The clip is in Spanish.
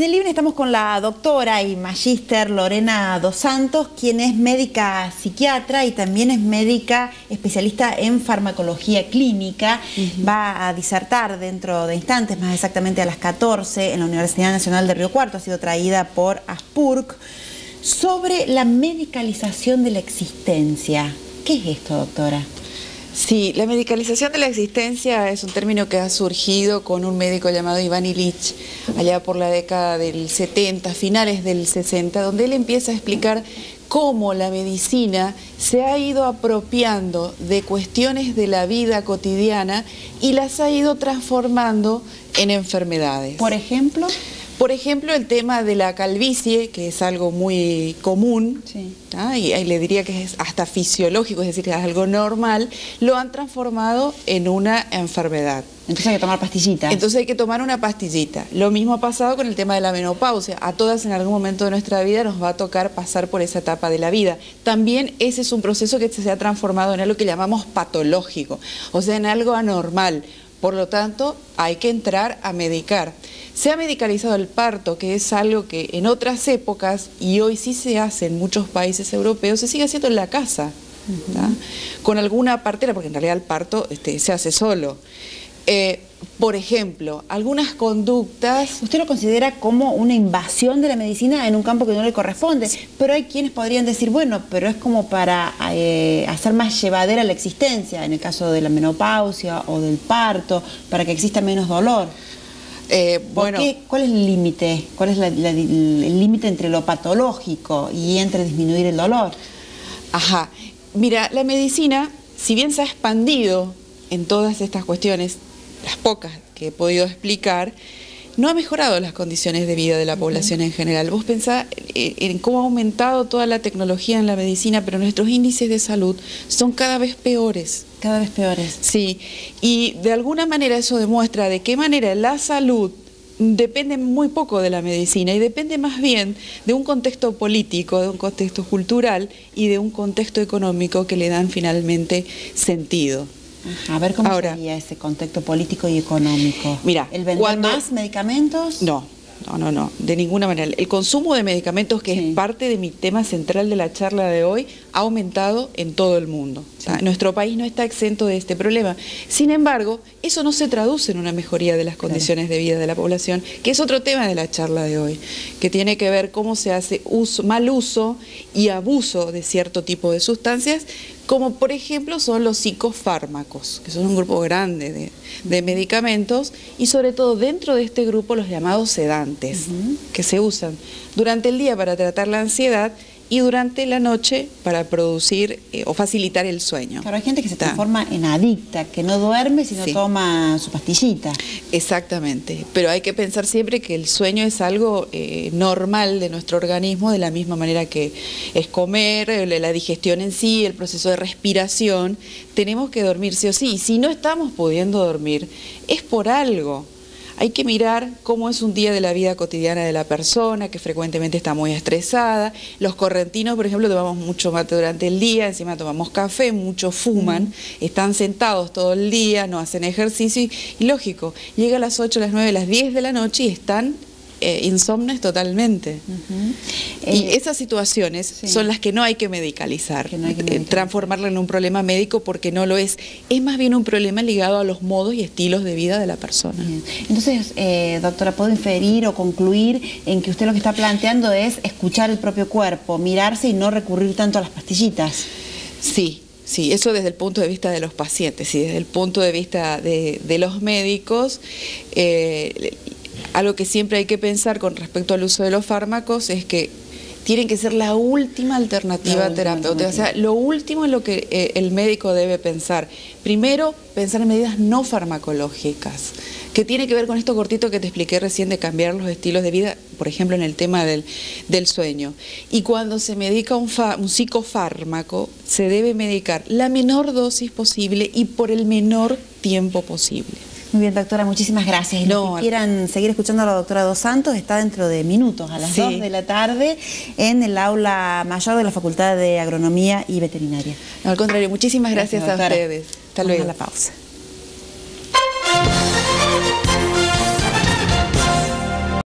el living estamos con la doctora y magíster Lorena Dos Santos, quien es médica psiquiatra y también es médica especialista en farmacología clínica. Va a disertar dentro de instantes, más exactamente a las 14, en la Universidad Nacional de Río Cuarto. Ha sido traída por ASPURC, sobre la medicalización de la existencia. ¿Qué es esto, doctora? Sí, la medicalización de la existencia es un término que ha surgido con un médico llamado Ivan Illich, allá por la década del 70, finales del 60, donde él empieza a explicar cómo la medicina se ha ido apropiando de cuestiones de la vida cotidiana y las ha ido transformando en enfermedades. ¿Por ejemplo? Por ejemplo, el tema de la calvicie, que es algo muy común, sí, y le diría que es hasta fisiológico, es decir, que es algo normal, lo han transformado en una enfermedad. Entonces hay que tomar pastillitas. Entonces hay que tomar una pastillita. Lo mismo ha pasado con el tema de la menopausia. A todas en algún momento de nuestra vida nos va a tocar pasar por esa etapa de la vida. También ese es un proceso que se ha transformado en algo que llamamos patológico, o sea, en algo anormal. Por lo tanto, hay que entrar a medicar. Se ha medicalizado el parto, que es algo que en otras épocas, y hoy sí se hace en muchos países europeos, se sigue haciendo en la casa, con alguna partera, porque en realidad el parto se hace solo. Por ejemplo, algunas conductas... ¿Usted lo considera como una invasión de la medicina en un campo que no le corresponde? Pero hay quienes podrían decir, bueno, pero es como para hacer más llevadera la existencia, en el caso de la menopausia o del parto, para que exista menos dolor. Bueno, ¿Cuál es el límite? ¿Cuál es el límite entre lo patológico y entre disminuir el dolor? Ajá. Mira, la medicina, si bien se ha expandido en todas estas cuestiones, las pocas que he podido explicar, no ha mejorado las condiciones de vida de la población en general. Vos pensás en cómo ha aumentado toda la tecnología en la medicina, pero nuestros índices de salud son cada vez peores. Cada vez peores. Sí, y de alguna manera eso demuestra de qué manera la salud depende muy poco de la medicina y depende más bien de un contexto político, de un contexto cultural y de un contexto económico que le dan finalmente sentido. A ver cómo sería ese contexto político y económico. Mira, ¿el vender más medicamentos? No, de ninguna manera. El consumo de medicamentos, que es parte de mi tema central de la charla de hoy, ha aumentado en todo el mundo. Sí. Nuestro país no está exento de este problema. Sin embargo, eso no se traduce en una mejoría de las condiciones de vida de la población, que es otro tema de la charla de hoy, que tiene que ver cómo se hace mal uso y abuso de cierto tipo de sustancias, como por ejemplo son los psicofármacos, que son un grupo grande de medicamentos, y sobre todo dentro de este grupo los llamados sedantes, que se usan durante el día para tratar la ansiedad y durante la noche para producir o facilitar el sueño. Claro, hay gente que se transforma en adicta, que no duerme si no toma su pastillita. Exactamente, pero hay que pensar siempre que el sueño es algo normal de nuestro organismo, de la misma manera que es comer, la digestión en sí, el proceso de respiración. Tenemos que dormir sí o sí, y si no estamos pudiendo dormir, es por algo. Hay que mirar cómo es un día de la vida cotidiana de la persona, que frecuentemente está muy estresada. Los correntinos, por ejemplo, tomamos mucho mate durante el día, encima tomamos café, muchos fuman, están sentados todo el día, no hacen ejercicio y lógico, llega a las 8, las 9, las 10 de la noche y están insomnes totalmente. Y esas situaciones son las que no hay que medicalizar, transformarlo en un problema médico, porque no lo es. Es más bien un problema ligado a los modos y estilos de vida de la persona. Entonces, doctora, ¿puedo inferir o concluir en que usted lo que está planteando es escuchar el propio cuerpo, mirarse y no recurrir tanto a las pastillitas? Sí. Sí, eso desde el punto de vista de los pacientes y desde el punto de vista de los médicos. Algo que siempre hay que pensar con respecto al uso de los fármacos es que tienen que ser la última alternativa terapéutica, o sea, lo último en lo que el médico debe pensar. Primero, pensar en medidas no farmacológicas, que tiene que ver con esto cortito que te expliqué recién de cambiar los estilos de vida, por ejemplo, en el tema del sueño. Y cuando se medica un psicofármaco, se debe medicar la menor dosis posible y por el menor tiempo posible. Muy bien, doctora, muchísimas gracias. Y los que quieran seguir escuchando a la doctora Dos Santos, está dentro de minutos, a las 2 de la tarde, en el aula mayor de la Facultad de Agronomía y Veterinaria. No, al contrario, muchísimas gracias a ustedes. Hasta luego. Vamos a la pausa.